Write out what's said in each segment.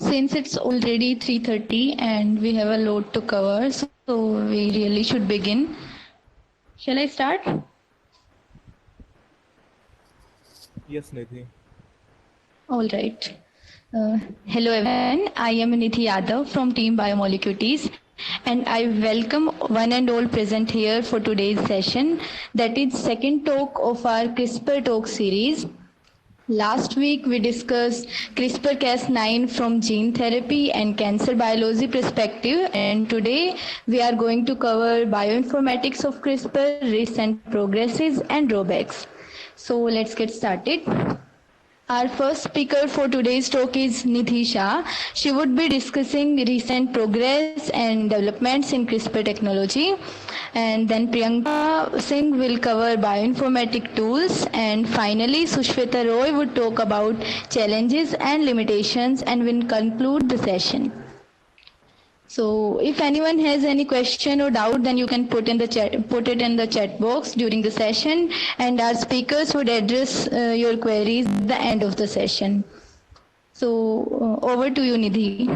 Since it's already 3:30 and we have a lot to cover, so we really should begin. Shall I start? Yes, Nidhi. All right. Hello everyone, I am Nidhi Yadav from Team Biomolecuties and I welcome one and all present here for today's session, that is second talk of our CRISPR Talk series. Last week we discussed CRISPR-Cas9 from gene therapy and cancer biology perspective, and today we are going to cover bioinformatics of CRISPR, recent progresses and drawbacks. So let's get started. Our first speaker for today's talk is Nidhi Shah. She would be discussing recent progress and developments in CRISPR technology. And then Priyanka Singh will cover bioinformatic tools. And finally, Susweta Roy would talk about challenges and limitations and will conclude the session. So if anyone has any question or doubt, then you can put it in the chat box during the session, and our speakers would address your queries at the end of the session. So over to you, Nidhi.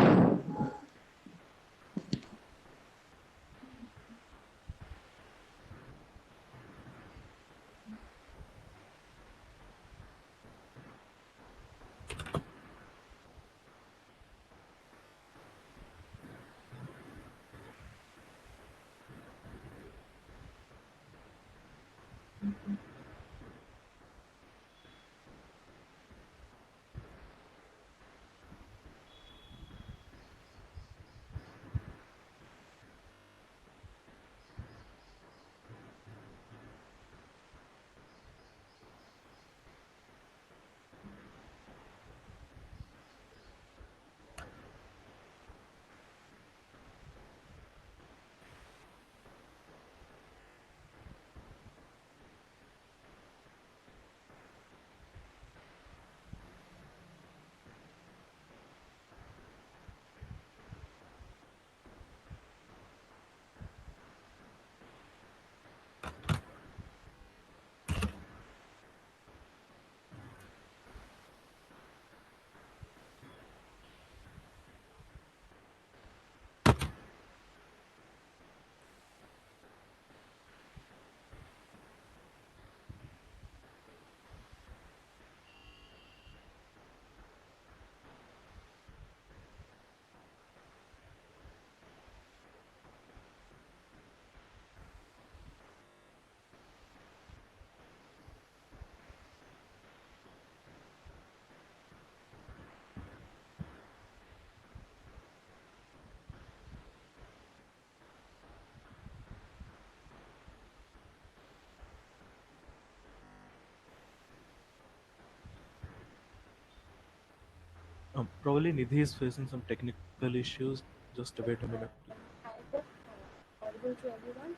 Probably Nidhi is facing some technical issues. Just wait a minute. Audible to everyone?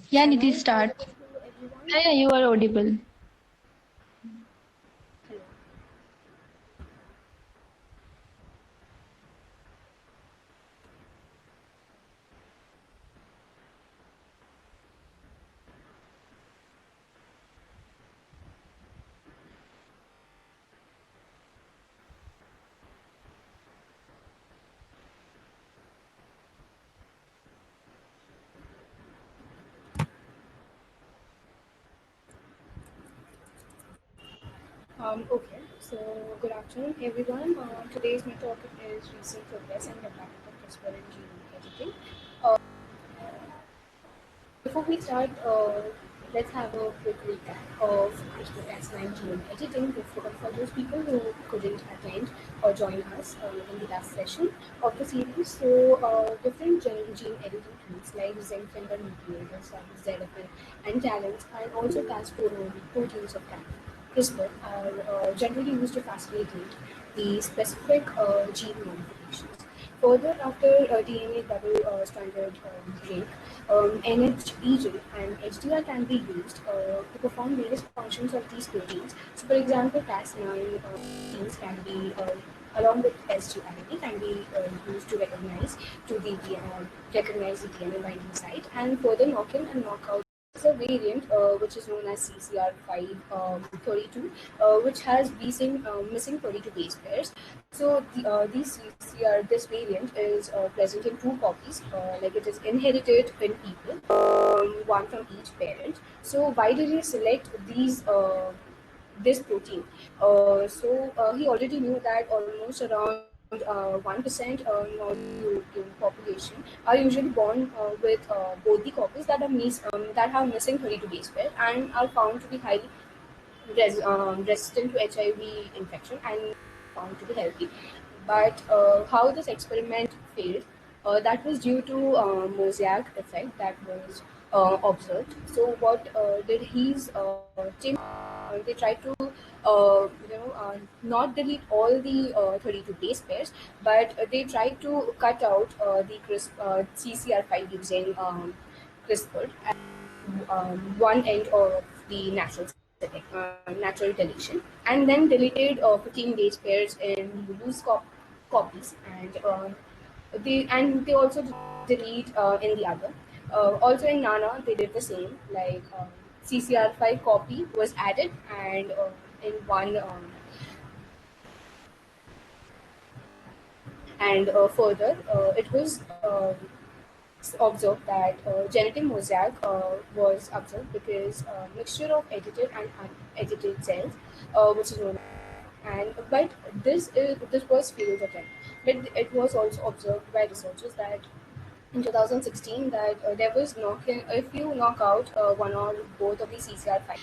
Yeah, Am Nidhi, I start. audible to everyone? Yeah, you are audible. Hello. Okay, so good afternoon everyone. Today's my topic is recent progress and development of CRISPR and gene editing. Uh, Before we start, let's have a quick recap of CRISPR-Cas9 gene editing for those people who couldn't attend or join us in the last session of the series. So, different gene editing tools like zinc finger nucleases, ZFN, and talents, and also Cas proteins of CRISPR are generally used to facilitate the specific gene modifications. Further, after DNA double-stranded break, NHEG and HDR can be used to perform various functions of these proteins. So, for example, Cas9 genes can be along with SGRT can be used to recognize the DNA binding site and further knock in and knock out a variant which is known as CCR532, which has missing 32 base pairs. So this variant is present in two copies, like it is inherited in people, one from each parent. So why did he select this protein? He already knew that almost around 1% of European population are usually born with both the copies that have missing 32 base pair and are found to be highly resistant to HIV infection and found to be healthy. But how this experiment failed, that was due to mosaic effect that was observed. So what did his team? They tried to not delete all the 32 base pairs, but they tried to cut out the CCR5 using CRISPR at one end of the natural deletion, and then deleted 15 base pairs in loose copies, and they also delete in the other. Also in Nana, they did the same. Like CCR5 copy was added, and in one and further, it was observed that genetic mosaic was observed because mixture of edited and unedited cells, which is known but this was field attempt. But it was also observed by researchers that in 2016 that there was if you knock out one or both of the CCR5,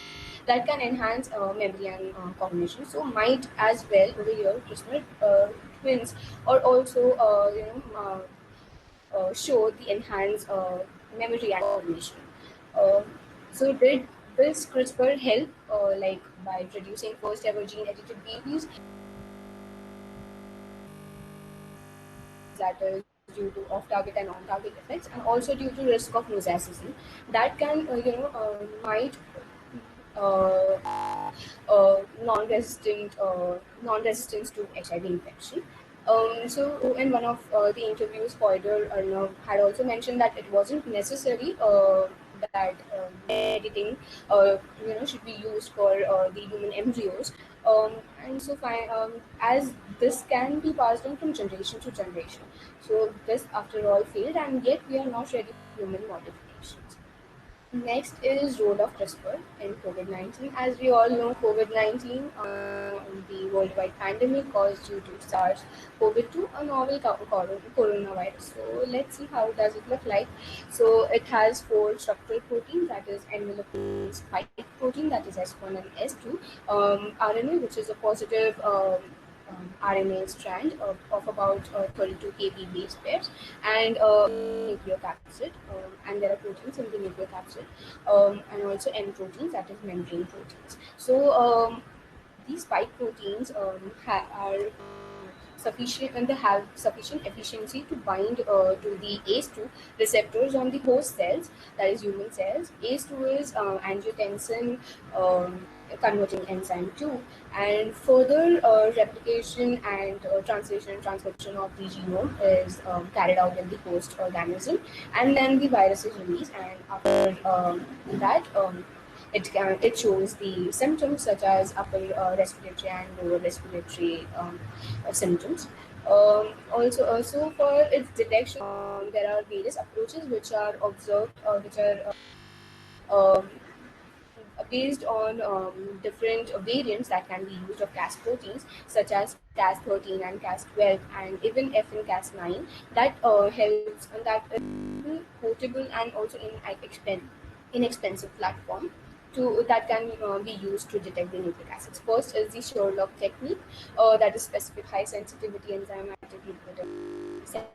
that can enhance memory and cognition. So might as well over here CRISPR twins or also show the enhanced memory and cognition. Uh, so did this CRISPR help like by producing first ever gene edited babies? That is due to off-target and on-target effects, and also due to risk of mosaicism that can might uh, non-resistance to HIV infection. So in one of the interviews, Poiter had also mentioned that it wasn't necessary that editing should be used for the human embryos. And so as this can be passed on from generation to generation. So this after all failed, and yet we are not ready for human modifications. Next is role of CRISPR in COVID-19. As we all know, COVID-19, the worldwide pandemic caused due to SARS-CoV-2, a novel coronavirus. So let's see how does it look like. So it has four structural proteins, that is enveloping spike protein, that is S1 and S2, RNA, which is a positive RNA strand of about 32 kb base pairs, and nucleocapsid, and there are proteins in the nucleocapsid, and also N proteins, that is membrane proteins. So these spike proteins are sufficient, and they have sufficient efficiency to bind to the ACE2 receptors on the host cells, that is human cells. ACE2 is angiotensin converting enzyme 2, and further replication and translation and transcription of the genome is carried out in the host organism, and then the virus is released, and after that it shows the symptoms such as upper respiratory and lower respiratory symptoms. Also for its detection, there are various approaches which are observed, which are um, based on different variants that can be used of Cas proteins, such as Cas13 and Cas12, and even F and Cas9, that helps, and that is portable and also inexpensive platform that can be used to detect the nucleic acids. First is the Sherlock technique, that is specific high sensitivity enzymatic nucleotide.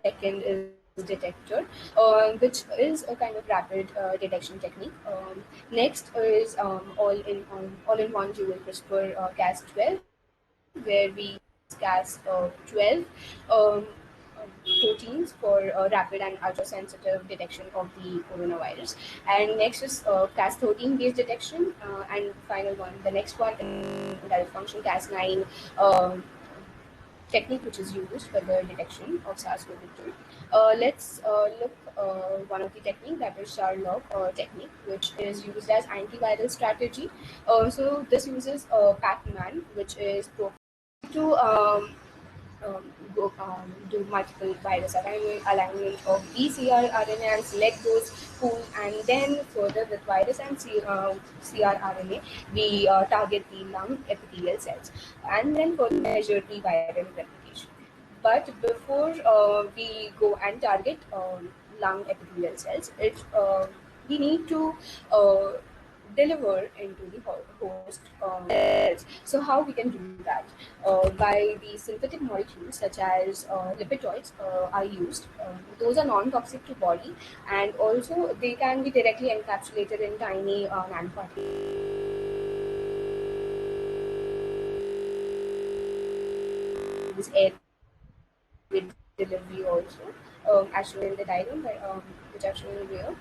Second is detector, which is a kind of rapid detection technique. Next is all-in-one dual CRISPR Cas12, where we Cas12 proteins for rapid and ultra-sensitive detection of the coronavirus. And next is Cas13 based detection, and final one, the next one that is function Cas9 technique which is used for the detection of SARS-CoV-2. Let's look one of the technique, that is Shah technique, which is used as antiviral strategy. So this uses Pac-Man, which is to do multiple virus alignment of ecRNA and select those pools, and then further with virus and CRRNA, we target the lung epithelial cells, and then further measure the viral replication. But before we go and target lung epithelial cells, we need to uh, deliver into the host cells. So how we can do that? By the synthetic molecules such as lipidoids are used. Those are non-toxic to body, and also they can be directly encapsulated in tiny nanoparticles, airway delivery also, as shown in the diagram, which I've shown here.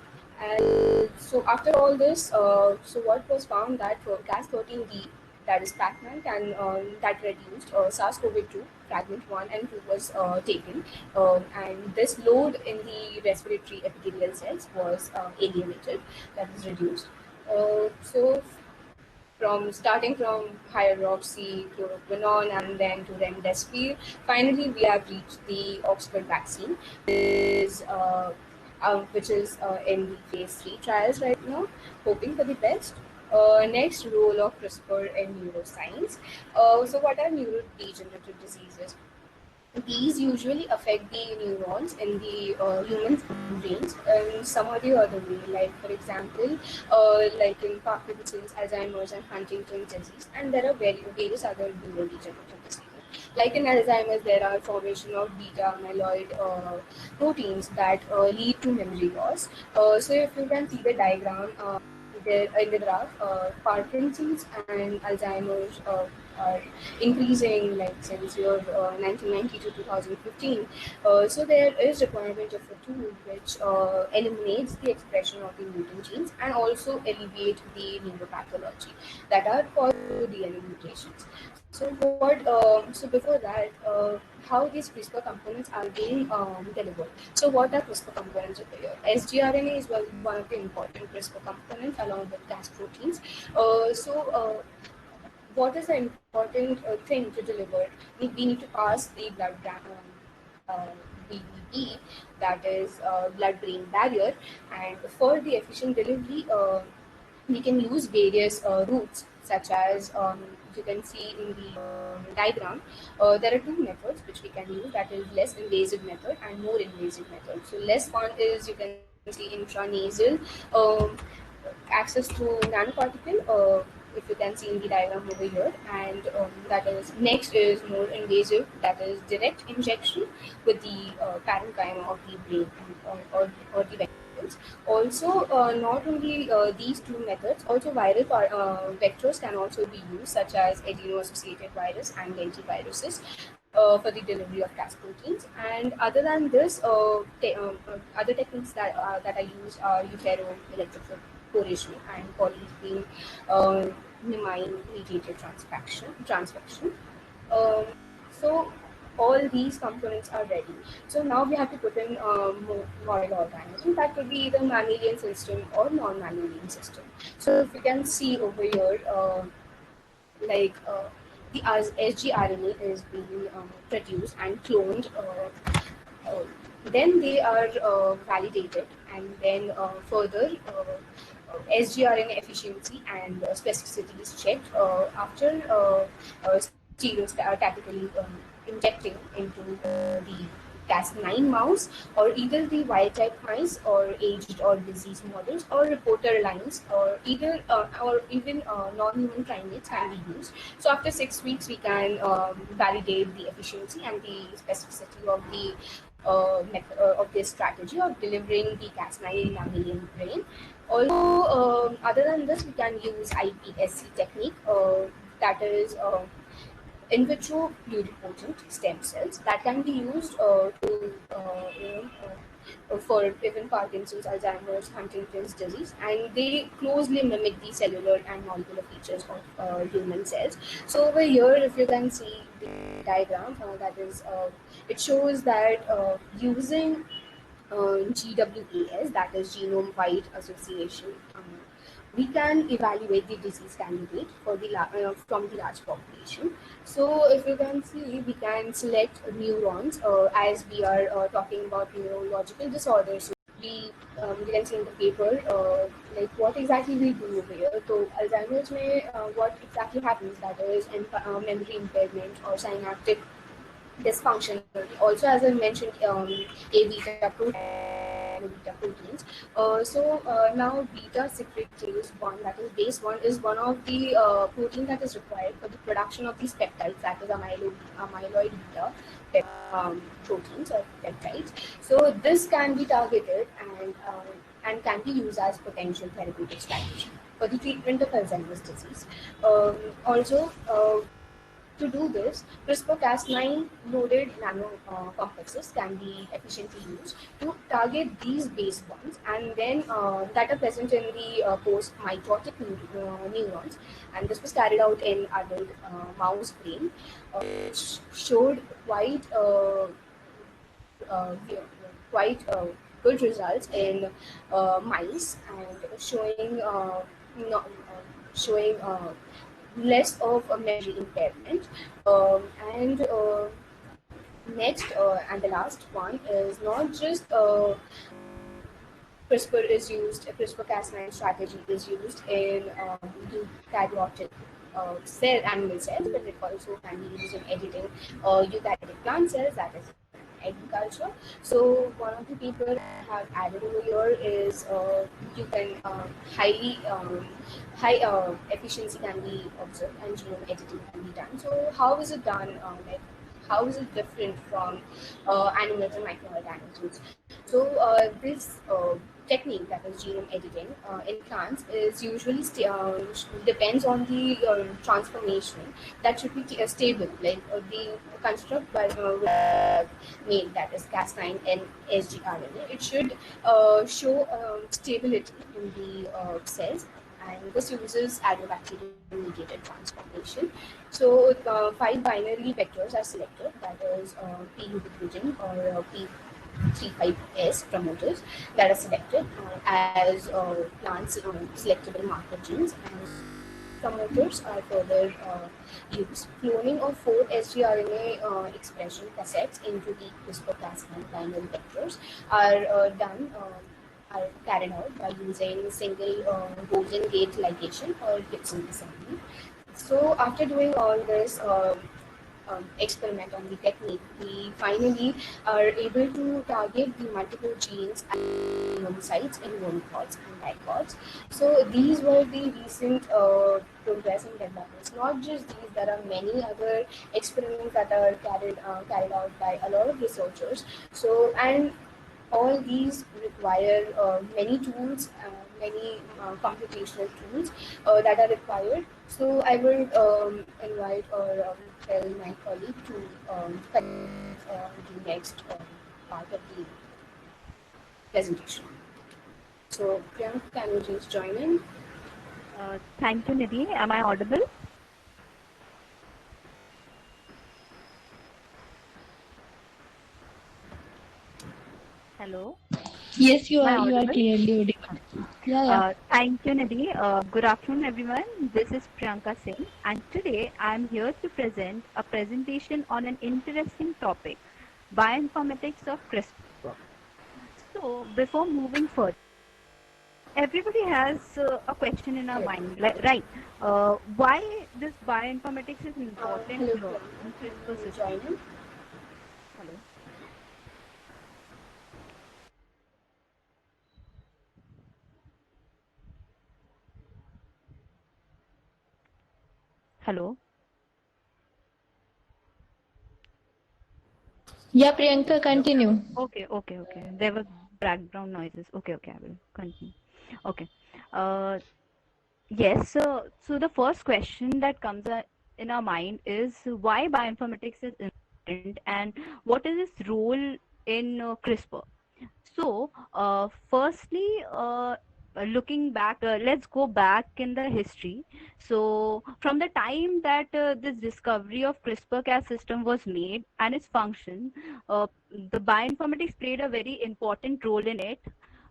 And so after all this, so what was found that for Cas13d, that is Pac-Man, can that reduced SARS-CoV-2 fragment 1 and 2 was taken, and this load in the respiratory epithelial cells was alienated, that is reduced. So from starting from hydroxychloroquine and then to remdesivir. Finally, we have reached the Oxford vaccine, which is in the phase 3 trials right now, hoping for the best. Next, role of CRISPR in neuroscience. So, what are neurodegenerative diseases? These usually affect the neurons in the human brains in some or the other way. Like for example, like in Parkinson's, Alzheimer's, and Huntington's disease, and there are various other neurodegenerative diseases. Like in Alzheimer's, there are formation of beta amyloid proteins that lead to memory loss. So if you can see the diagram there in the graph, Parkinson's and Alzheimer's are increasing like since year 1990 to 2015. So there is requirement of a tool which eliminates the expression of the mutant genes and also alleviate the neuropathology that are caused by DNA mutations. So before that, how these CRISPR components are being delivered. So what are CRISPR components over here? sgRNA is one of the important CRISPR components along with Cas proteins. What is the important thing to deliver? We need to pass the BBB, that is blood-brain barrier, and for the efficient delivery, we can use various routes, such as you can see in the diagram. There are two methods which we can use, that is less invasive method and more invasive method. So less one is, you can see, intranasal access to nanoparticle, if you can see in the diagram over here, and that is next is more invasive, that is direct injection with the parenchyma of the brain or the vectors. Also, not only these two methods, also viral vectors can also be used, such as adeno-associated virus and lentiviruses for the delivery of Cas proteins. And other than this, other techniques that are used are electroporation and polyethylene amine mediated transfection. Um, so all these components are ready. So now we have to put in model organism that could be either mammalian system or non-mammalian system. So if you can see over here, like the sgRNA is being produced and cloned. Then they are validated, and then further sgRNA efficiency and specificity is checked after stereostatically injecting into the Cas9 mouse, or either the wild type mice, or aged or disease models, or reporter lines, or either or even non-human primates can be used. So after 6 weeks, we can validate the efficiency and the specificity of the of this strategy of delivering the Cas9 in mammalian brain. Also, other than this, we can use iPSC technique, that is in vitro pluripotent stem cells that can be used to for even Parkinson's, Alzheimer's, Huntington's disease, and they closely mimic the cellular and molecular features of human cells. So over here, if you can see, diagram that is it shows that using GWAS, that is Genome Wide Association, we can evaluate the disease candidate for from the large population. So, if you can see, we can select neurons as we are talking about neurological disorders. So we can see in the paper like what exactly we do over here. So, Alzheimer's what exactly happens, that is memory impairment or synaptic dysfunctionality. Also, as I mentioned, A beta beta proteins. Now beta secretase one, that is base one, is one of the protein that is required for the production of these peptides, that is amyloid beta proteins or peptides. So this can be targeted and can be used as potential therapeutic strategy for the treatment of Alzheimer's disease. Also, to do this, CRISPR-Cas9 loaded nano complexes can be efficiently used to target these base ones, and then that are present in the post-mitotic neurons. And this was carried out in adult mouse brain, which showed uh, quite good results in mice, and showing less of a memory impairment. And Next and the last one is not just CRISPR-Cas9 strategy is used in eukaryotic animal cells, but it also can be used in editing eukaryotic plant cells, that is agriculture. So one of the people I have added over here is you can high efficiency can be observed and genome editing can be done. So how is it done? How is it different from animals and microorganisms? So this technique, that is genome editing in plants, is usually depends on the transformation that should be stable, like the construct made, that is Cas9 and sgRNA. It should show stability in the cells, and this uses agrobacterial mediated transformation. So, five binary vectors are selected, that is P ubiquitin or P35S promoters that are selected as plants selectable marker genes, and promoters are further used. Cloning of 4 sgRNA expression cassettes into the CRISPR-Cas9 binary vectors are are carried out by using single Golden gate ligation or Gibson assembly. So after doing all this experiment on the technique, we finally are able to target the multiple genes and sites in monocots and dicots. So these were the recent progress and developments. Not just these, there are many other experiments that are carried out by a lot of researchers. So, and all these require many tools, many computational tools that are required. So I would invite or tell my colleague to continue the next part of the presentation. So Priyanka, can you just join in? Thank you, Nidhi. Am I audible? Hello. Yes, you Am I are. You are audible? clearly audible. Yeah, yeah. Thank you, Nidhi. Good afternoon, everyone. This is Priyanka Singh, and today I am here to present a presentation on an interesting topic, bioinformatics of CRISPR. So, before moving further, everybody has a question in our mind, right? Why this bioinformatics is important Hello here in Priyanka, CRISPR can you system? join in? Hello. Hello. Yeah, Priyanka, continue. Okay. There were background noises. Okay, I will continue. Okay. Uh, yes, so the first question that comes in our mind is why bioinformatics is important and what is its role in CRISPR? So, firstly, looking back, let's go back in the history. So, from the time that this discovery of CRISPR-Cas system was made and its function, the bioinformatics played a very important role in it.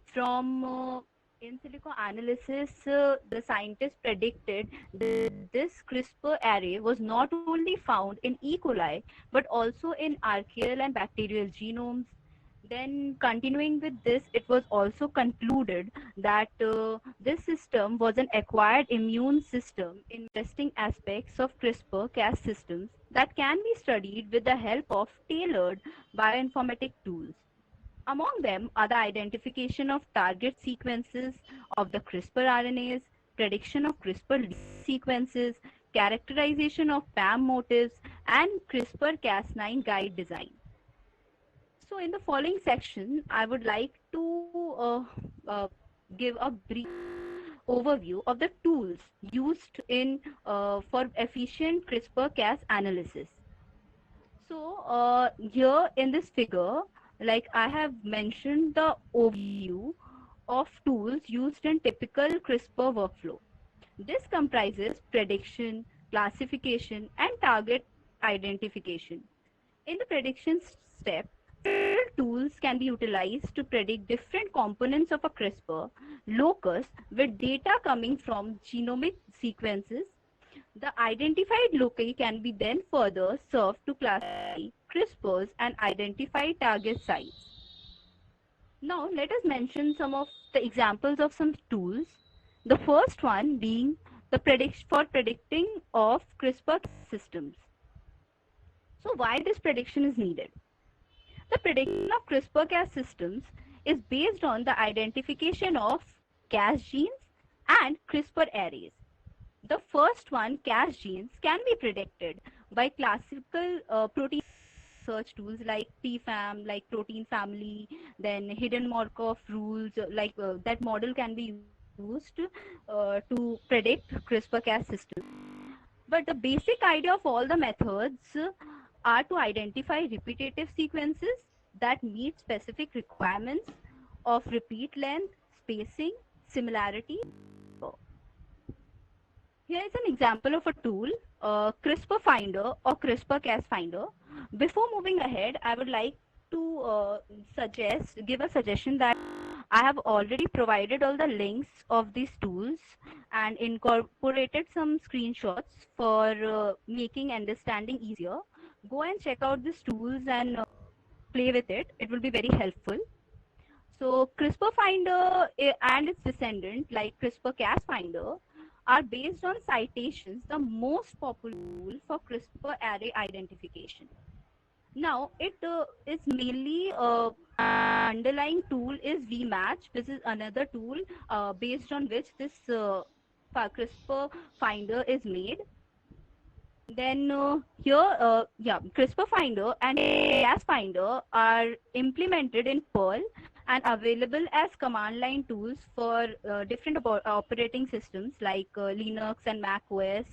From in silico analysis, the scientists predicted that this CRISPR array was not only found in E. coli but also in archaeal and bacterial genomes. Then, continuing with this, it was also concluded that this system was an acquired immune system. Interesting aspects of CRISPR Cas systems that can be studied with the help of tailored bioinformatic tools. Among them are the identification of target sequences of the CRISPR RNAs, prediction of CRISPR sequences, characterization of PAM motifs, and CRISPR Cas9 guide design. So, in the following section, I would like to uh, give a brief overview of the tools used in for efficient CRISPR-Cas analysis. So, here in this figure, like I have mentioned the overview of tools used in typical CRISPR workflow. This comprises prediction, classification, and target identification. In the prediction step, several tools can be utilized to predict different components of a CRISPR locus with data coming from genomic sequences. The identified loci can be then further served to classify CRISPRs and identify target sites. Now, let us mention some of the examples of some tools. The first one being the for predicting of CRISPR systems. So, why this prediction is needed? The prediction of CRISPR-Cas systems is based on the identification of Cas genes and CRISPR arrays. The first one, Cas genes, can be predicted by classical protein search tools like PFAM, like protein family, then hidden Markov rules, like that model can be used to predict CRISPR-Cas systems. But the basic idea of all the methods are to identify repetitive sequences that meet specific requirements of repeat length, spacing, similarity. Here is an example of a tool, CRISPR Finder or CRISPR Cas Finder. Before moving ahead, I would like to give a suggestion that I have already provided all the links of these tools and incorporated some screenshots for making understanding easier. Go and check out these tools and play with it. It will be very helpful. So CRISPR Finder and its descendant like CRISPR Cas Finder are based on citations, the most popular tool for CRISPR array identification. Now, it is mainly underlying tool is VMatch. This is another tool based on which this CRISPR Finder is made. Then CRISPR Finder and Cas Finder are implemented in Perl and available as command line tools for different operating systems like Linux and Mac OS.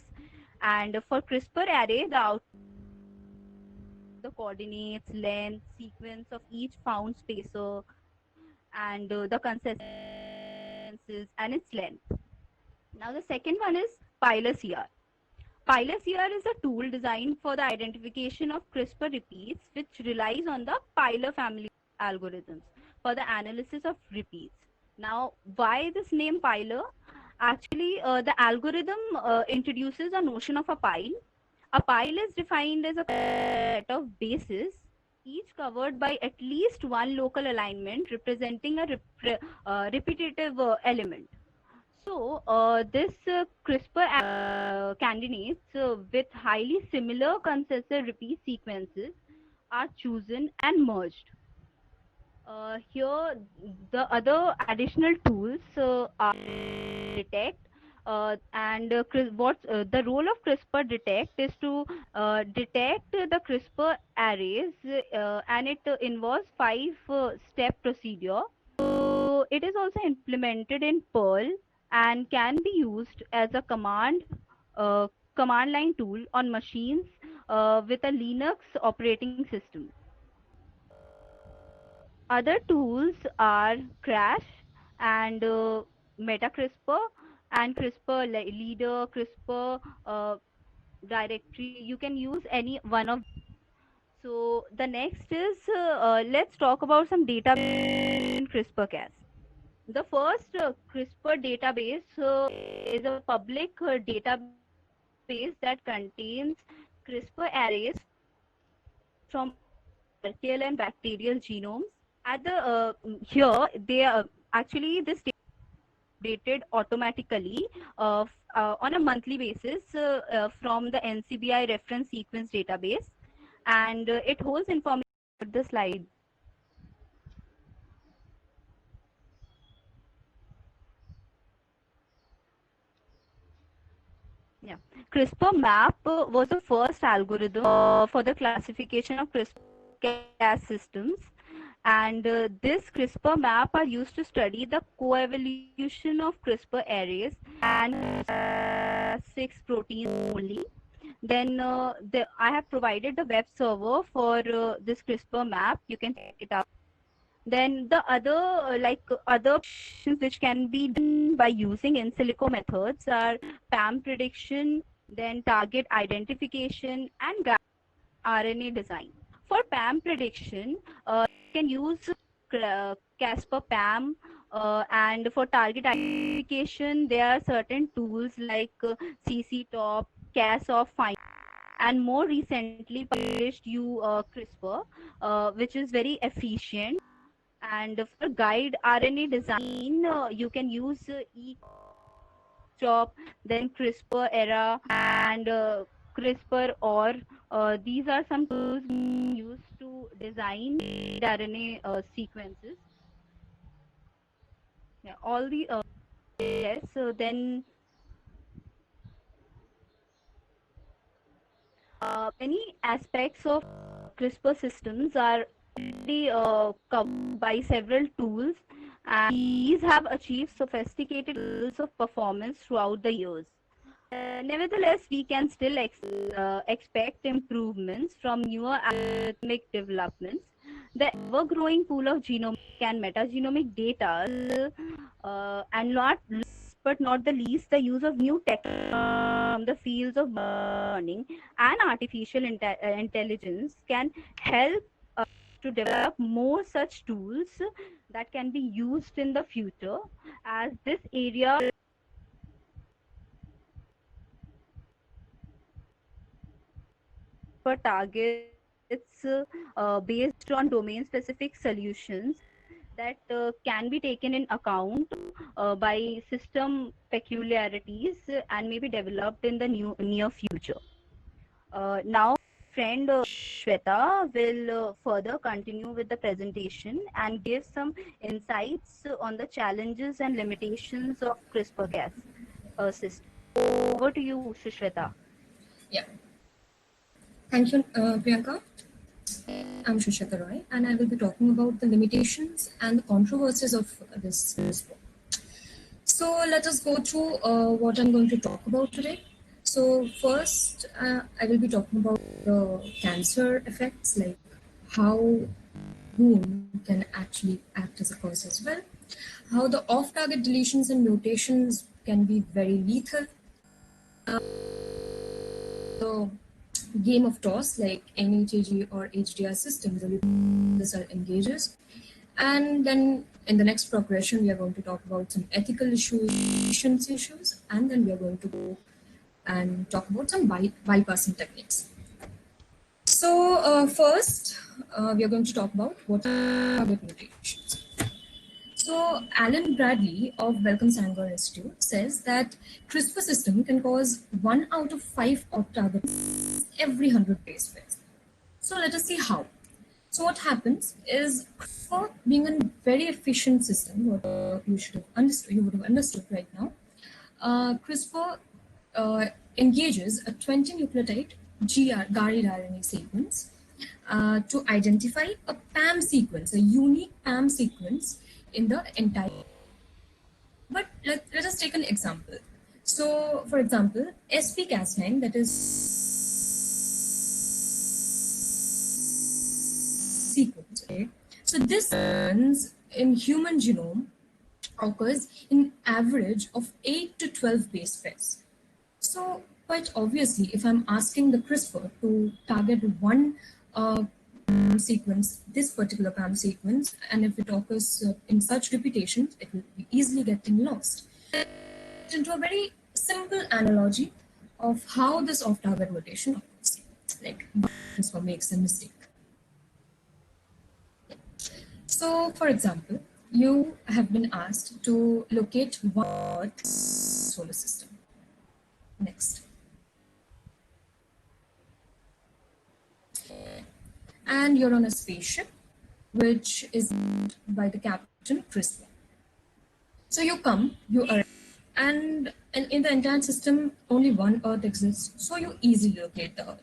And for CRISPR array, the coordinates, length, sequence of each found spacer, and the consistencies and its length. Now the second one is PyLCR. PyLCR is a tool designed for the identification of CRISPR repeats, which relies on the Pyler family algorithms for the analysis of repeats. Now, why this name Pyler? Actually, the algorithm introduces a notion of a pile. A pile is defined as a set of bases, each covered by at least one local alignment representing a repetitive element. So, this CRISPR candidates with highly similar consensus repeat sequences are chosen and merged. Here, the other additional tools are detect and the role of CRISPR detect is to detect the CRISPR arrays and it involves five-step procedure. So it is also implemented in Perl and can be used as a uh, command line tool on machines with a Linux operating system. Other tools are Crash and Meta CRISPR and CRISPR leader, CRISPR directory. You can use any one of. So the next is let's talk about some database in CRISPR-Cas. The first CRISPR database is a public database that contains CRISPR arrays from archaeal and bacterial genomes. At the here they actually this database is updated automatically on a monthly basis from the NCBI reference sequence database, and it holds information about the slide. Yeah. CRISPR map was the first algorithm for the classification of CRISPR-Cas systems. And this CRISPR map are used to study the coevolution of CRISPR arrays and 6 proteins only. Then I have provided the web server for this CRISPR map. You can check it out. Then the other other predictions which can be done by using in silico methods are PAM prediction, then target identification, and RNA design. For PAM prediction, you can use Casper PAM, and for target identification, there are certain tools like CC Top, Cas of Fine, and more recently published CRISPR, which is very efficient. And for guide RNA design, you can use eChop, then CRISPR era, and CRISPR or these are some tools used to design RNA sequences. Yeah, all the yes. So then many aspects of CRISPR systems are already covered by several tools, and these have achieved sophisticated levels of performance throughout the years. Nevertheless, we can still expect improvements from newer algorithmic developments. The ever-growing pool of genomic and metagenomic data, and not but not the least, the use of new technology from the fields of learning and artificial intelligence can help to develop more such tools that can be used in the future, as this area for targets based on domain specific solutions that can be taken in account by system peculiarities and may be developed in the near future. Now, friend Shweta will further continue with the presentation and give some insights on the challenges and limitations of CRISPR-Cas system. Over to you, Shweta. Yeah. Thank you, Priyanka. I'm Susweta Roy, and I will be talking about the limitations and the controversies of this book. So let us go through what I'm going to talk about today. So first, I will be talking about the cancer effects, like how wound can actually act as a cause as well, how the off-target deletions and mutations can be very lethal, the game of toss like NETG or HDR systems, these are engages. And then in the next progression, we are going to talk about some ethical issues, and then we are going to go and talk about some bypassing techniques. So first, we are going to talk about what are target mutations. So Alan Bradley of Wellcome Sanger Institute says that CRISPR system can cause 1 out of 5 off-targets every 100 base pairs. So let us see how. So what happens is CRISPR, being a very efficient system, what you would have understood right now, CRISPR engages a 20 nucleotide guide RNA sequence to identify a PAM sequence, a unique PAM sequence in the entire. But let us take an example. So, for example, SP-Cas9, that is sequence. Okay? So this runs in human genome occurs in average of 8 to 12 base pairs. So quite obviously, if I'm asking the CRISPR to target one sequence, this particular PAM sequence, and if it occurs in such repetitions, it will be easily getting lost. Into a very simple analogy of how this off-target mutation occurs, like CRISPR makes a mistake. So, for example, you have been asked to locate one Earth solar system. Next. And you're on a spaceship, which is by the captain CRISPR. So you come, you arrive, and in the entire system, only one Earth exists. So you easily locate the Earth.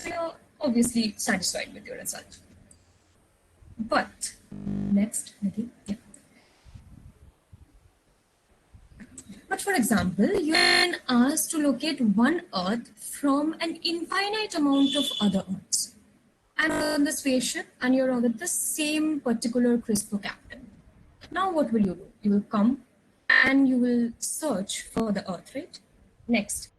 You're obviously satisfied with your result. But next, Nidhi, yeah. But for example, you are asked to locate one Earth from an infinite amount of other Earths. And you're on the spaceship and you're with the same particular CRISPR captain. Now what will you do? You will come and you will search for the Earth, right? Next.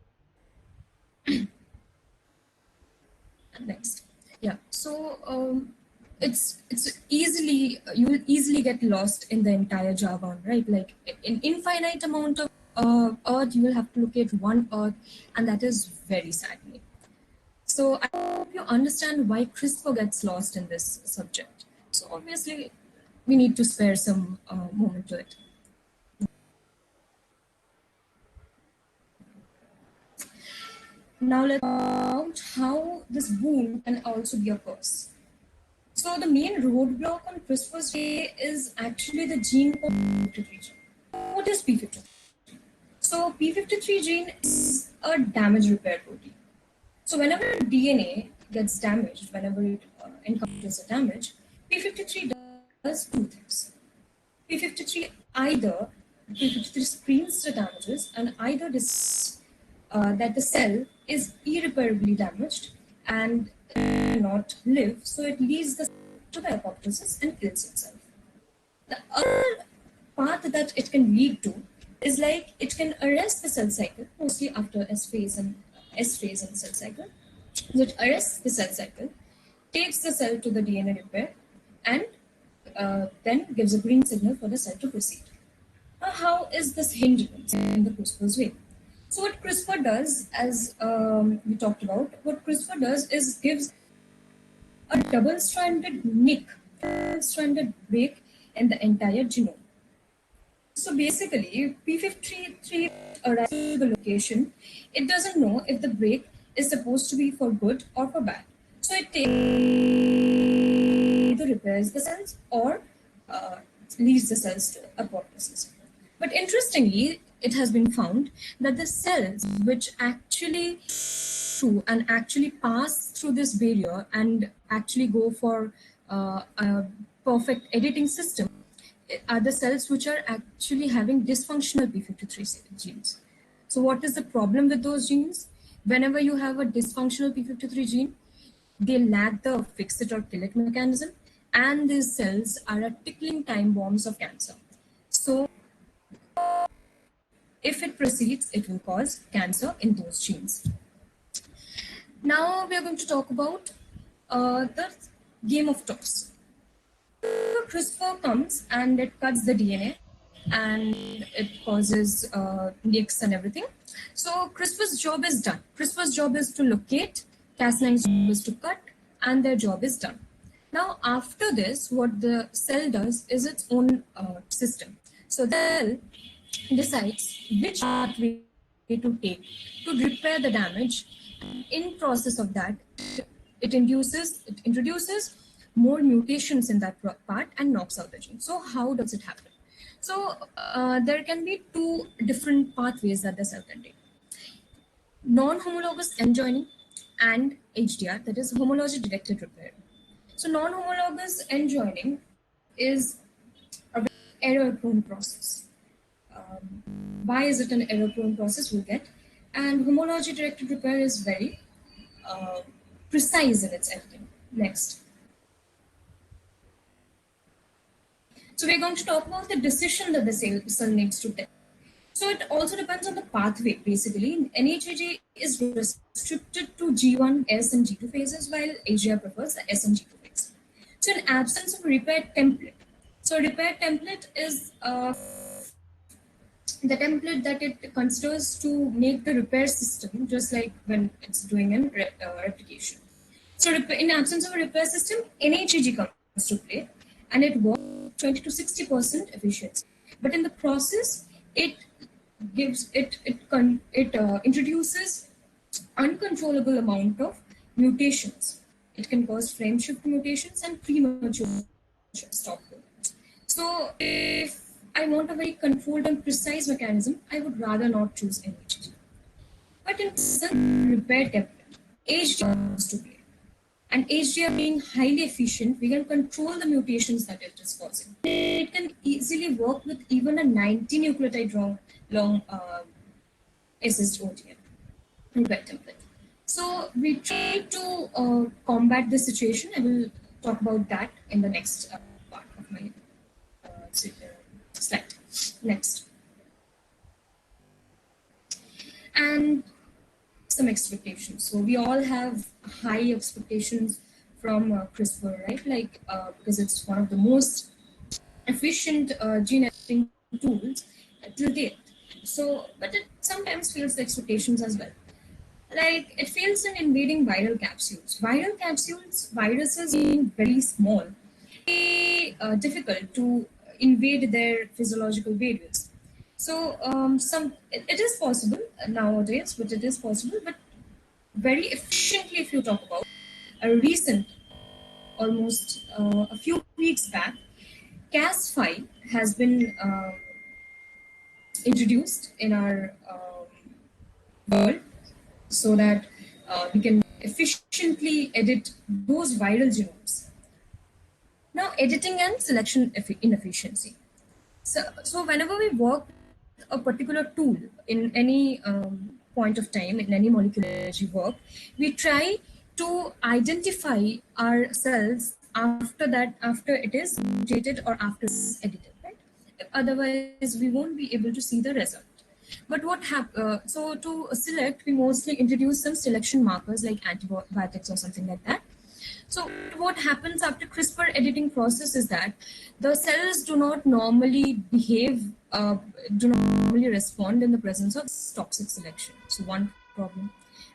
Next. Yeah. So it's easily, you will easily get lost in the entire Java, right? Like in infinite amount of Earth, you will have to locate one Earth, and that is very saddening. So I hope you understand why CRISPR gets lost in this subject. So obviously, we need to spare some moment to it. Now let's talk about how this boom can also be a curse. So the main roadblock on CRISPR's way is actually the gene called P53 gene. What is P53? So P53 gene is a damage repair protein. So whenever DNA gets damaged, whenever it encounters a damage, P53 does two things. P53 screens the damages and either that the cell is irreparably damaged and not live, so it leaves the cell to the apoptosis and kills itself. The other path that it can lead to is like it can arrest the cell cycle, mostly after S phase and cell cycle. So it arrests the cell cycle, takes the cell to the DNA repair, and then gives a green signal for the cell to proceed. Now, how is this hindrance in the CRISPR's way? So what CRISPR does, as we talked about, what CRISPR does is gives a double-stranded break in the entire genome. So basically, P53 arrives to the location. It doesn't know if the break is supposed to be for good or for bad. So it either repairs the cells or leaves the cells to apoptosis. But interestingly, it has been found that the cells which actually through and actually pass through this barrier and actually go for a perfect editing system are the cells which are actually having dysfunctional P53 genes. So what is the problem with those genes? Whenever you have a dysfunctional P53 gene, they lack the fix it or kill it mechanism, and these cells are a tickling time bombs of cancer. So if it proceeds, it will cause cancer in those genes. Now we are going to talk about the game of toss. CRISPR comes and it cuts the DNA and it causes nicks and everything. So CRISPR's job is done. CRISPR's job is to locate, Cas9's job is to cut, and their job is done. Now after this, what the cell does is its own system. So the cell decides which pathway to take to repair the damage. In process of that, it introduces more mutations in that part and knocks out the gene. So how does it happen? So there can be two different pathways that the cell can take. Non-homologous end joining and HDR, that is homology directed repair. So non-homologous end joining is a very error-prone process. Why is it an error-prone process? We'll get. And homology directed repair is very precise in its editing. Next. So we're going to talk about the decision that the cell needs to take. So it also depends on the pathway, basically. NHAG is restricted to G1, S, and G2 phases, while AGR prefers the S and G2 phase. So in absence of a repair template, so repair template is the template that it considers to make the repair system just like when it's doing an replication. So in absence of a repair system, NHAG comes to play, and it works 20 to 60% efficiency. But in the process, it introduces uncontrollable amount of mutations. It can cause frame shift mutations and premature stop codons. So if I want a very controlled and precise mechanism, I would rather not choose NHG. But in repair template, HDR comes to play. And HDR being highly efficient, we can control the mutations that it is causing. It can easily work with even a 90 nucleotide long assist OTM repair template. So we try to combat this situation. I will talk about that in the next part of my slide. Next. And some expectations. So we all have high expectations from CRISPR, right? Like because it's one of the most efficient gene editing tools till date. So, but it sometimes fails the expectations as well. Like it fails in invading viral capsules. Viruses being very small, very difficult to invade their physiological barriers. So it is possible nowadays, but it is possible, but very efficiently if you talk about a recent, almost a few weeks back, Cas5 has been introduced in our world so that we can efficiently edit those viral genomes. Now, editing and selection inefficiency. So whenever we work with a particular tool in any point of time, in any molecular work, we try to identify our cells after it is mutated or after it's edited, right? Otherwise, we won't be able to see the result. But what happens? So to select, we mostly introduce some selection markers like antibiotics or something like that. So what happens after CRISPR editing process is that the cells do not normally behave, do not normally respond in the presence of toxic selection. So one problem.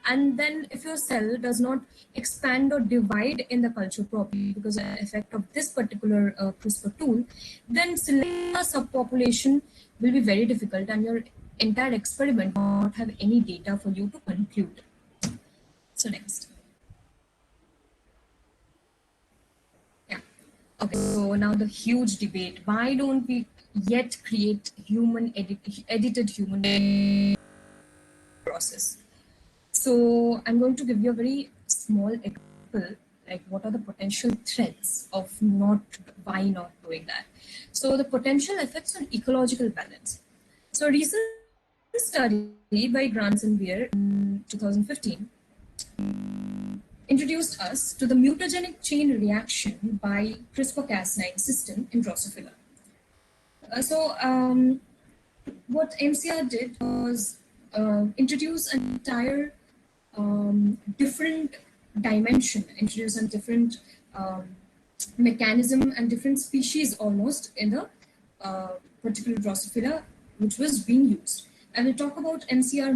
And then if your cell does not expand or divide in the culture properly because of the effect of this particular CRISPR tool, then selecting a subpopulation will be very difficult and your entire experiment will not have any data for you to conclude. So next. Yeah. Okay, so now the huge debate. Why don't we yet create edited human process? So I'm going to give you a very small example, like what are the potential threats of why not doing that? So the potential effects on ecological balance. So a recent study by Grants and Beer in 2015 introduced us to the mutagenic chain reaction by CRISPR-Cas9 system in Drosophila. What MCR did was introduce an entire different dimension, introduce a different mechanism and different species almost in the particular Drosophila which was being used. I will talk about MCR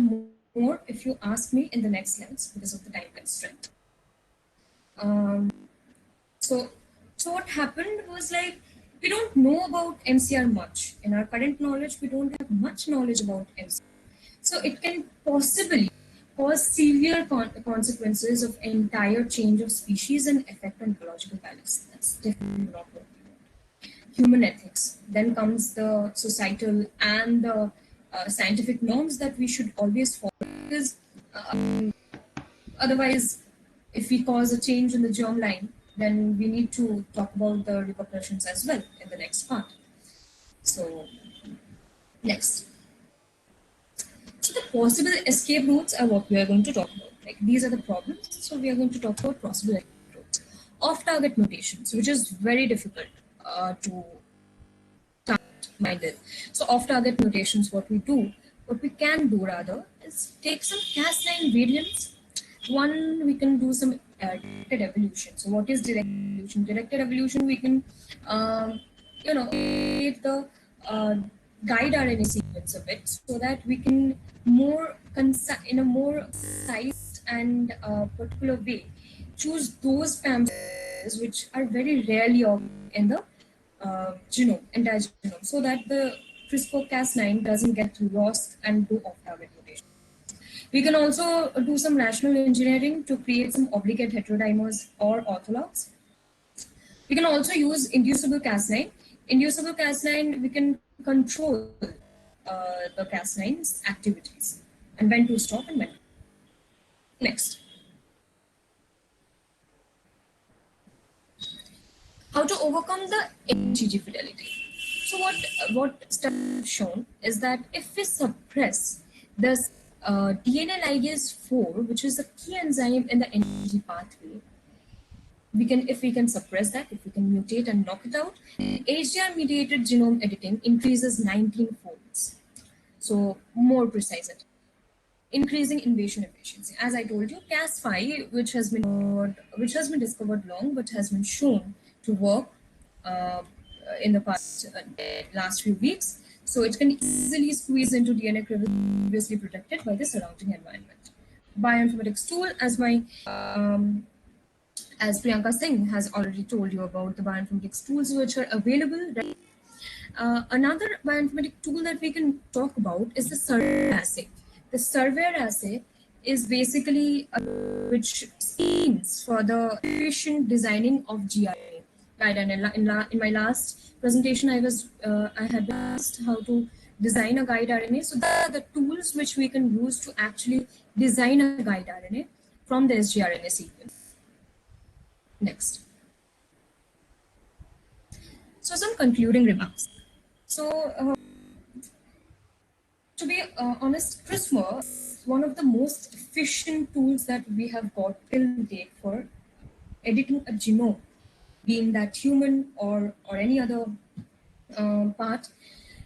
more if you ask me in the next slides because of the time constraint. So what happened was like we don't know about MCR much. In our current knowledge, we don't have much knowledge about MCR. So it can possibly cause severe consequences of entire change of species and effect on ecological balance. That's definitely not what we want. Human ethics. Then comes the societal and the scientific norms that we should always follow. Because otherwise, if we cause a change in the germline, then we need to talk about the repercussions as well in the next part. So, next. So the possible escape routes are what we are going to talk about. Like these are the problems. So we are going to talk about possible escape routes. Off-target mutations, which is very difficult to minded. So off-target mutations, what we can do rather, is take some Cas9 variants. One, we can do some directed evolution. So what is directed evolution? Directed evolution, we can, create the guide RNA sequence of it so that we can in a more concise and particular way choose those families which are very rarely in the entire genome, so that the CRISPR-Cas9 doesn't get lost and do off-target mutation. We can also do some rational engineering to create some obligate heterodimers or orthologs. We can also use inducible Cas9. Inducible Cas9, we can control the Cas9's activities and when to stop and when. Next. How to overcome the HEG fidelity. So what studies have shown is that if we suppress this DNA ligase 4, which is a key enzyme in the HEG pathway, if we can suppress that, if we can mutate and knock it out, HDR-mediated genome editing increases 19 folds. So more precise it. Increasing invasion efficiency. As I told you, Cas5, which has been discovered long, but has been shown to work in the last few weeks. So it can easily squeeze into DNA crevices previously protected by the surrounding environment. Bioinformatics tool, as Priyanka Singh has already told you about the bioinformatics tools which are available. Right? Another bioinformatic tool that we can talk about is the surveyor assay. The surveyor assay is basically which schemes for the efficient designing of gRNA. Right, and in my last presentation, I had asked how to design a guide RNA. So these are the tools which we can use to actually design a guide RNA from the sgRNA sequence. Next. So some concluding remarks. So to be honest, CRISPR is one of the most efficient tools that we have got till date for editing a genome, being that human or any other part.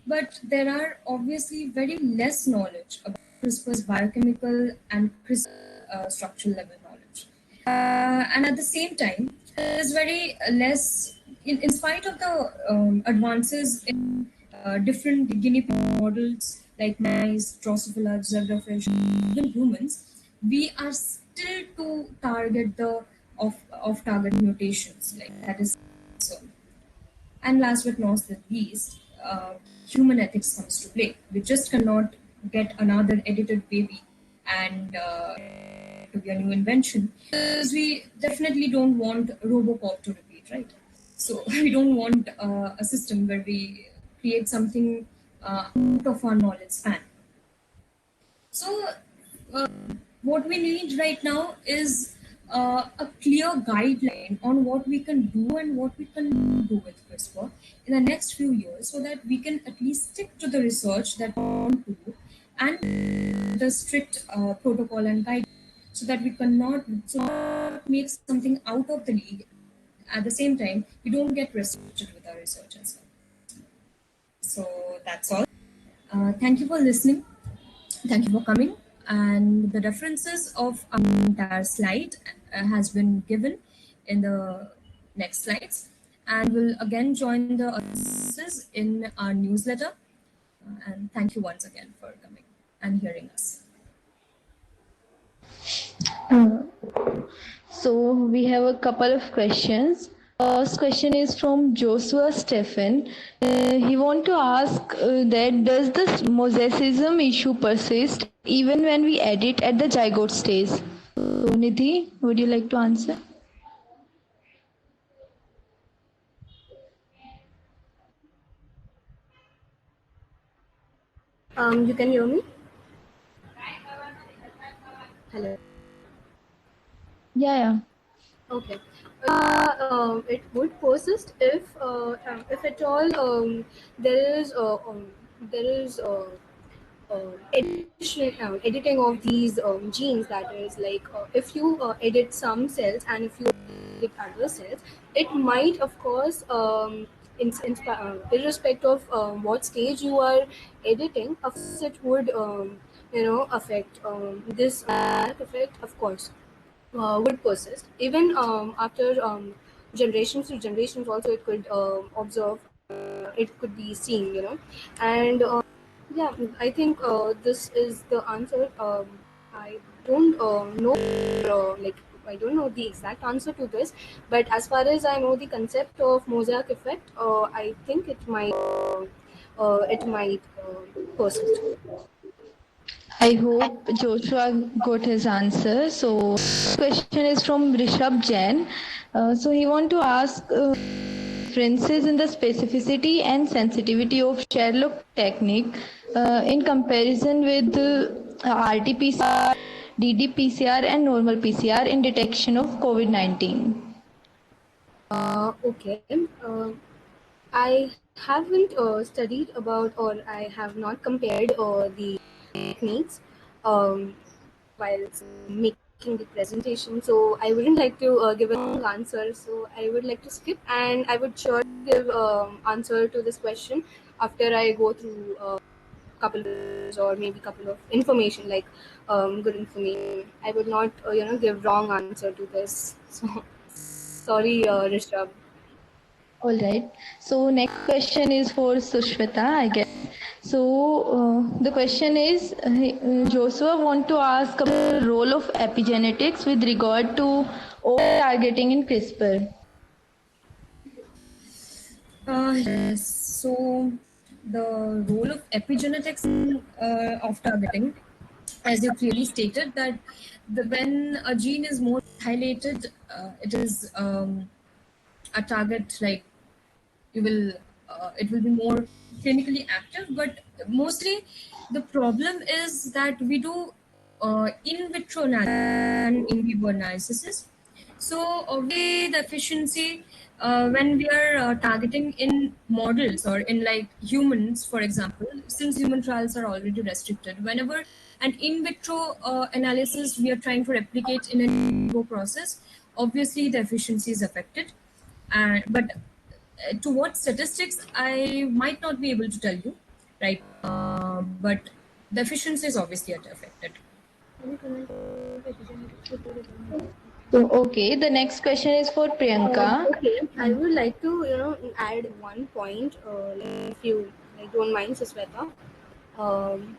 But there are obviously very less knowledge about CRISPR's biochemical and CRISPR structural level knowledge. And at the same time, there's very less, in spite of the advances in different guinea pig models like mice, Drosophila, zebrafish, even humans, we are still to target the off-target mutations. Like that is so. And last but not least, human ethics comes to play. We just cannot get another edited baby and to be a new invention, because we definitely don't want Robocop to repeat, right? So we don't want a system where we create something out of our knowledge span. So what we need right now is a clear guideline on what we can do and what we can do with CRISPR in the next few years, so that we can at least stick to the research that we want to do and the strict protocol and guidelines, so that we cannot make something out of the league. At the same time, we don't get restricted with our research as well. So that's all. Thank you for listening. Thank you for coming. And the references of our entire slide has been given in the next slides. And we'll again join the others in our newsletter. And thank you once again for coming and hearing us. So we have a couple of questions. First question is from Joshua Stephen. He want to ask that does the mosaicism issue persist even when we edit at the zygote stage? So Nidhi, would you like to answer? You can hear me? Hello. Yeah. Okay. It would persist if at all there is editing of these genes. That is, like if you edit some cells and if you edit other cells, it might, of course, irrespective of what stage you are editing, of course it would affect this effect, of course, would persist even after generations to generations. Also, it could observe, it could be seen, and yeah, I think this is the answer. I don't know, like I don't know the exact answer to this, but as far as I know, the concept of mosaic effect, I think it might persist. I hope Joshua got his answer. So, question is from Rishabh Jain. So, he want to ask differences in the specificity and sensitivity of Sherlock technique in comparison with RT-PCR, ddPCR, and normal PCR in detection of COVID-19. Okay. I haven't studied about, or I have not compared the techniques while making the presentation. So I wouldn't like to give a long answer. So I would like to skip, and I would sure give answer to this question after I go through couple of or maybe couple of information, like good information. I would not give wrong answer to this. So sorry, Rishabh. All right. So next question is for Susweta, I guess. So the question is, Joshua want to ask about the role of epigenetics with regard to targeting in CRISPR. Yes. So the role of epigenetics in of targeting, as you clearly stated, that when a gene is more highlighted, it is a target, like you will it will be more clinically active. But mostly the problem is that we do in vitro analysis and in vivo analysis. So obviously the efficiency, when we are targeting in models or in like humans, for example, since human trials are already restricted, whenever an in vitro analysis we are trying to replicate in a in vivo process, obviously the efficiency is affected. And but to what statistics I might not be able to tell you, right? But the efficiency is obviously affected. So okay, the next question is for Priyanka. Okay, I would like to add one point, if you don't mind, Susweta. Um,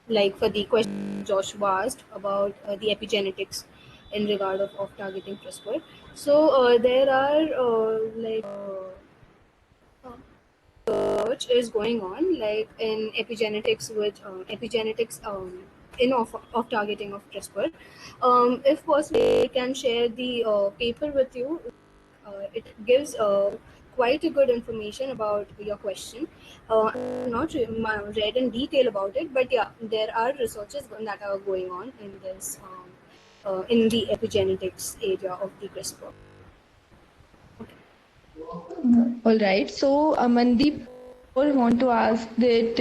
like for the question Joshua asked about the epigenetics in regard of targeting CRISPR. So there are research is going on, like in epigenetics, with epigenetics of targeting of CRISPR. If possible, I can share the paper with you. It gives quite a good information about your question. I've not read in detail about it, but yeah, there are researches that are going on in this in the epigenetics area of the CRISPR. All right. So Amandeep want to ask that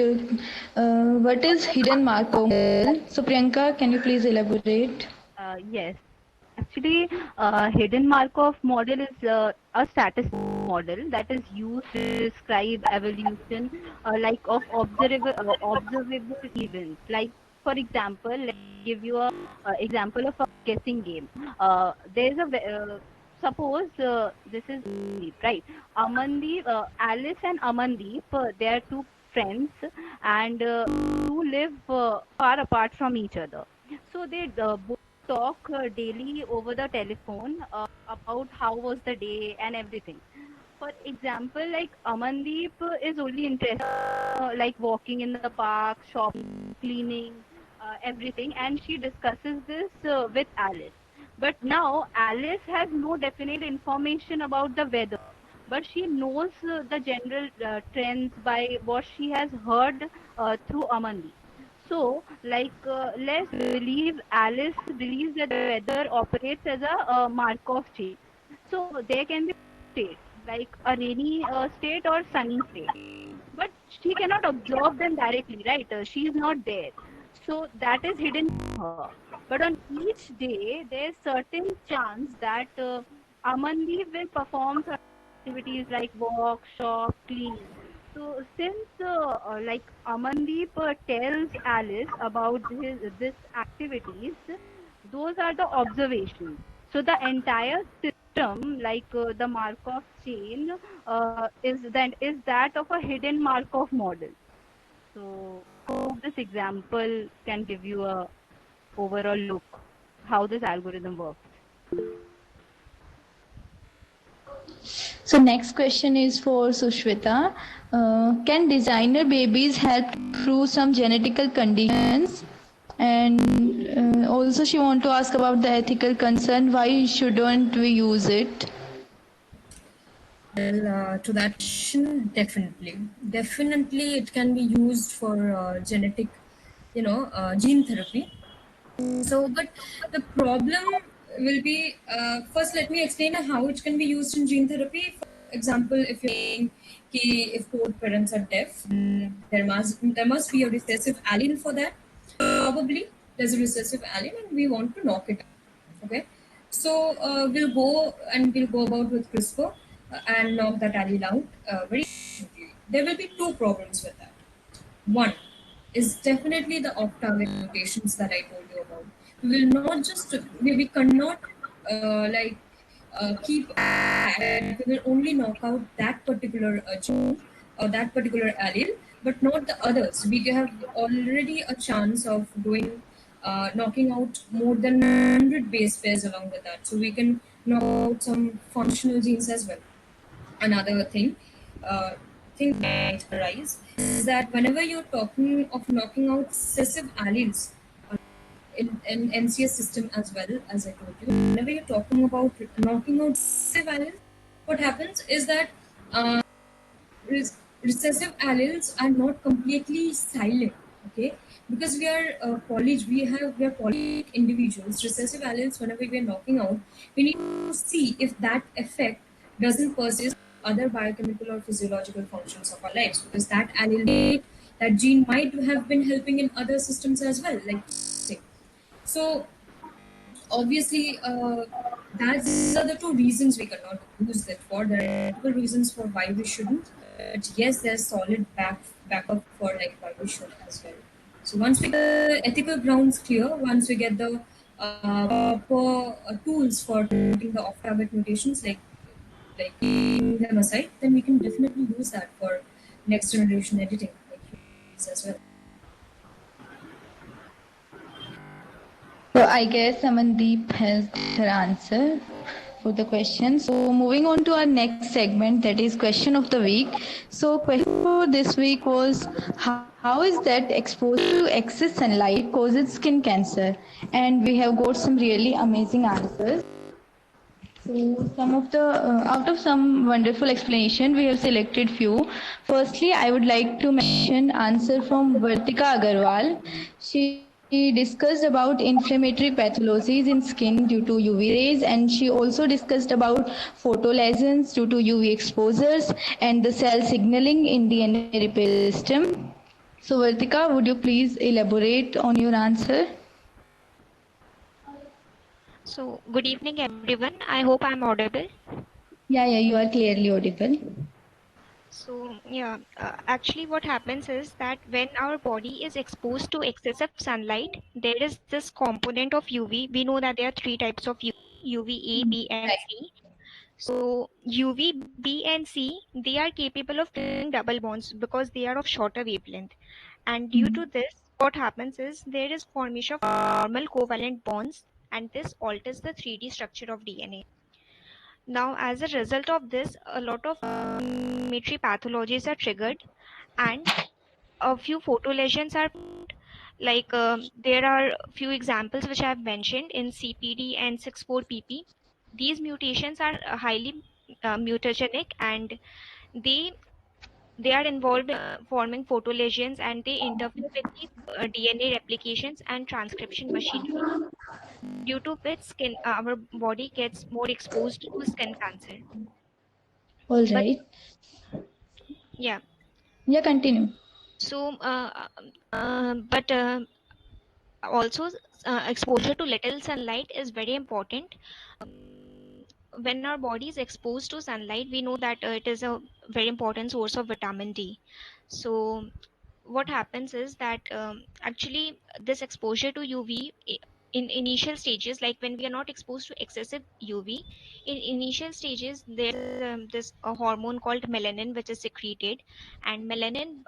what is hidden Markov model? So Priyanka, can you please elaborate? Yes. Actually, hidden Markov model is a statistical model that is used to describe evolution, like of observable events. Like, for example, let me give you a example of a guessing game. There's a suppose this is Amandeep, right? Amandeep, Alice and Amandeep, they are two friends, and who live far apart from each other. So they both talk daily over the telephone about how was the day and everything. For example, like Amandeep is only interested like walking in the park, shopping, cleaning, everything, and she discusses this with Alice. But now Alice has no definite information about the weather, but she knows the general trends by what she has heard through Amandeep. So, like, let's believe Alice believes that the weather operates as a Markov chain. So, there can be states like a rainy state or sunny state, but she cannot observe them directly, right? She is not there. So, that is hidden from her. But on each day, there is certain chance that Amandeep will perform activities like walk, shop, clean. So since like Amandeep tells Alice about this activities, those are the observations. So the entire system, like the Markov chain, is that of a hidden Markov model. So hope this example can give you a overall look how this algorithm works. So next question is for Susweta. Can designer babies help through some genetical conditions? And also she want to ask about the ethical concern. Why shouldn't we use it? Well, to that question, definitely, it can be used for genetic, gene therapy. So, but the problem will be first. Let me explain how it can be used in gene therapy. For example, if you're saying if both parents are deaf, there must be a recessive allele for that. Probably there's a recessive allele, and we want to knock it out. Okay, so we'll go about with CRISPR and knock that allele out very efficiently. There will be two problems with that. One is definitely the off-target mutations that I told you about. We will not just we cannot keep we will only knock out that particular gene or that particular allele, but not the others. We have already a chance of doing knocking out more than 100 base pairs along with that. So we can knock out some functional genes as well. Another uh, thing that might arise is that whenever you're talking of knocking out recessive alleles in NCS system as well, as I told you, whenever you're talking about knocking out recessive alleles, what happens is that uh, recessive alleles are not completely silent, okay? Because we are polyg individuals. Recessive alleles, whenever we are knocking out, we need to see if that effect doesn't persist other biochemical or physiological functions of our lives, because that gene might have been helping in other systems as well, like so obviously those are the two reasons we cannot use that for. There are multiple reasons for why we shouldn't, but yes, there's solid backup for like why we should as well. So once we get the ethical grounds clear, once we get the proper tools for detecting the off-target mutations, like keeping them aside, then we can definitely use that for next generation editing, like humans as well. So I guess Amandeep has her answer for the question. So moving on to our next segment, that is question of the week. So question for this week was, how is that exposure to excess sunlight causes skin cancer? And we have got some really amazing answers. So some of the out of some wonderful explanation, we have selected few. Firstly, I would like to mention answer from Vartika Agarwal. She discussed about inflammatory pathologies in skin due to UV rays, and she also discussed about photolesions due to UV exposures and the cell signaling in DNA repair system. So Vartika, would you please elaborate on your answer? So, good evening, everyone. I hope I'm audible. Yeah, you are clearly audible. So, yeah, actually, what happens is that when our body is exposed to excessive sunlight, there is this component of UV. We know that there are three types of UVA, B, and Right. C. So, UV, B, and C, they are capable of creating double bonds because they are of shorter wavelength. And due to this, what happens is there is formation of normal covalent bonds, and this alters the 3D structure of DNA. Now, as a result of this, a lot of inflammatory pathologies are triggered, and a few photolesions are like there are few examples which I have mentioned in CPD and 64PP. These mutations are highly mutagenic, and they they are involved in forming photolesions, and they interfere with the DNA replications and transcription machinery, due to which skin our body gets more exposed to skin cancer. All But right. yeah, Yeah, continue. so but also exposure to little sunlight is very important. when our body is exposed to sunlight, we know that it is a very important source of vitamin D. So what happens is that actually this exposure to UV in initial stages, like when we are not exposed to excessive UV, in initial stages there is this a hormone called melanin which is secreted, and melanin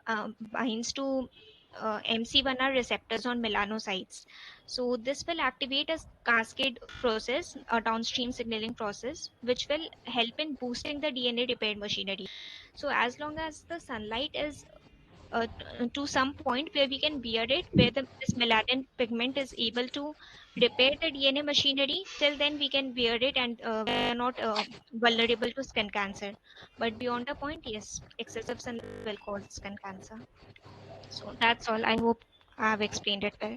binds to MC1R receptors on melanocytes. So this will activate a cascade process, a downstream signaling process, which will help in boosting the DNA repair machinery. So as long as the sunlight is to some point where we can bear it, where this melanin pigment is able to repair the DNA machinery, till then we can bear it, and we are not vulnerable to skin cancer. But beyond a point, yes, excessive sunlight will cause skin cancer. So that's all. I hope I have explained it well.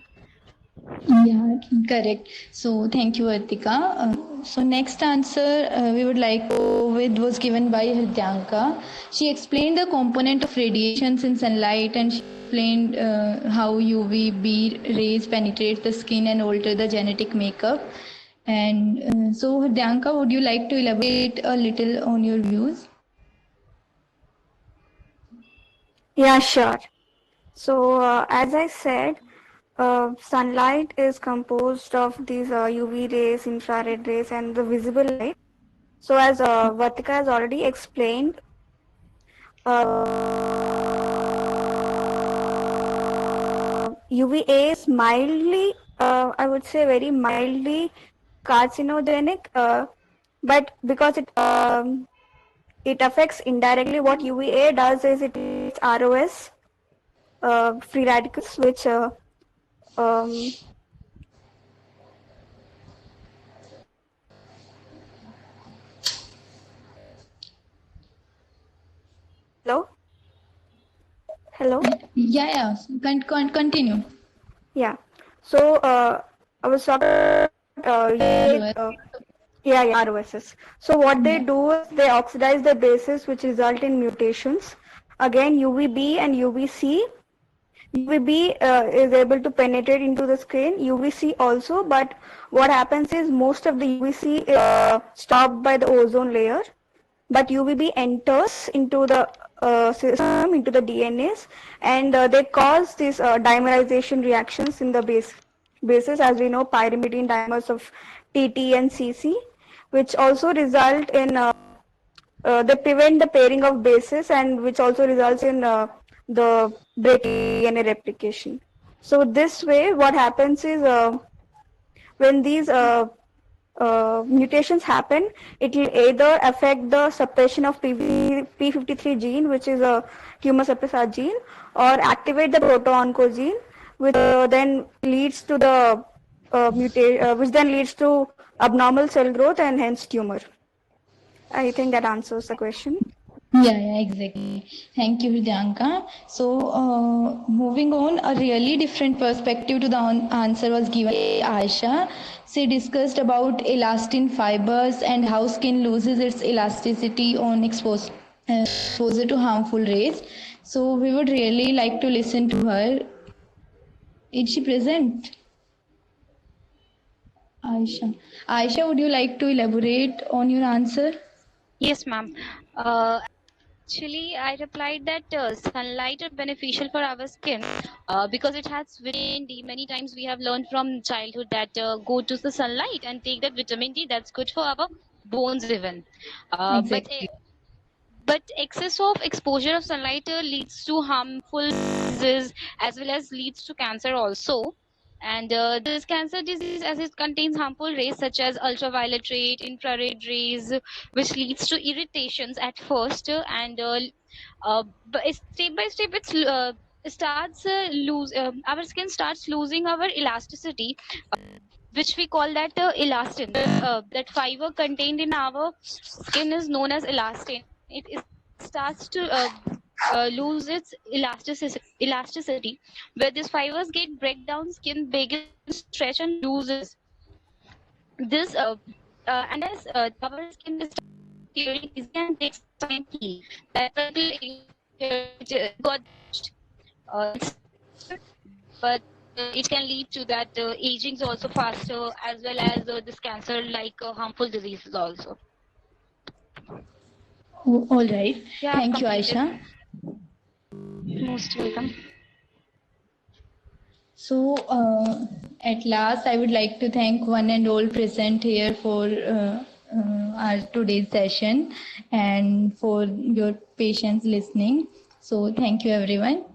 Yeah, correct. So thank you, Artika. So next answer we would like to go with was given by Hridyanka. She explained the component of radiations in sunlight, and she explained how UVB rays penetrate the skin and alter the genetic makeup. And so Hridyanka, would you like to elaborate a little on your views? Yeah, sure. So, as I said, sunlight is composed of these UV rays, infrared rays, and the visible light. So, as Vatika has already explained, UVA is mildly, I would say, very mildly carcinogenic, but because it affects indirectly, what UVA does is it creates ROS, free radicals, which um, hello, hello. Yeah, yeah. Continue. Yeah. So I was talking about ROS. yeah, ROSs. So what they Yeah. do is they oxidize the bases, which result in mutations. Again, UVB and UVC. UVB is able to penetrate into the skin. UVC also, but what happens is most of the UVC is stopped by the ozone layer, but UVB enters into the system, into the DNAs, and they cause these dimerization reactions in the bases, as we know, pyrimidine dimers of TT and CC, which also result in they prevent the pairing of bases, and which also results in the breaking DNA replication. So this way, what happens is when these mutations happen, it will either affect the suppression of P53 gene, which is a tumor suppressor gene, or activate the proto-oncogene, which then leads to the which then leads to abnormal cell growth and hence tumor. I think that answers the question. Yeah, exactly. Thank you, Hridyanka. So, moving on, a really different perspective to the answer was given by Aisha. She discussed about elastin fibers and how skin loses its elasticity on exposure to harmful rays. So, we would really like to listen to her. Is she present? Aisha. Aisha, would you like to elaborate on your answer? Yes, ma'am. Actually, I replied that sunlight is beneficial for our skin because it has vitamin D. Many times we have learned from childhood that go to the sunlight and take that vitamin D. That's good for our bones even. Uh, but Exactly. but excess of exposure of sunlight leads to harmful diseases as well as leads to cancer also. And this cancer disease, as it contains harmful rays such as ultraviolet ray, infrared rays, which leads to irritations at first, but step by step it starts lose our skin starts losing our elasticity, which we call that elastin. That fiber contained in our skin is known as elastin. It starts to lose its elasticity, where these fibers get break down, skin begins to stretch and loses. This and as our skin is clearing easy and takes some time to heal. That particular area where it got damaged. It's good, but it can lead to that aging is also faster, as well as this cancer like harmful diseases also. All right. You have Thank you, completed. Aisha. Most welcome. So, at last, I would like to thank one and all present here for our today's session and for your patience listening. So, thank you, everyone.